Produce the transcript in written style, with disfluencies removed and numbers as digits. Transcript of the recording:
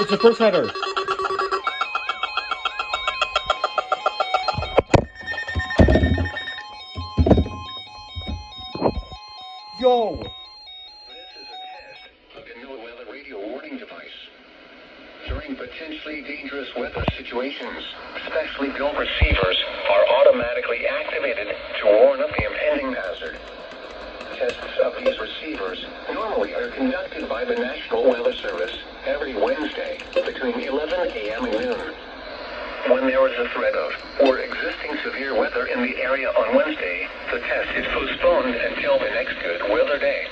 It's the first header. Yo! This is a test of the new weather radio warning device. During potentially dangerous weather situations, specially built receivers are automatically activated to warn of the impending hazard. Tests of these receivers normally are conducted by the National Weather Service every Wednesday between 11 a.m. and noon. When there is a threat of or existing severe weather in the area on Wednesday, the test is postponed until the next good weather day.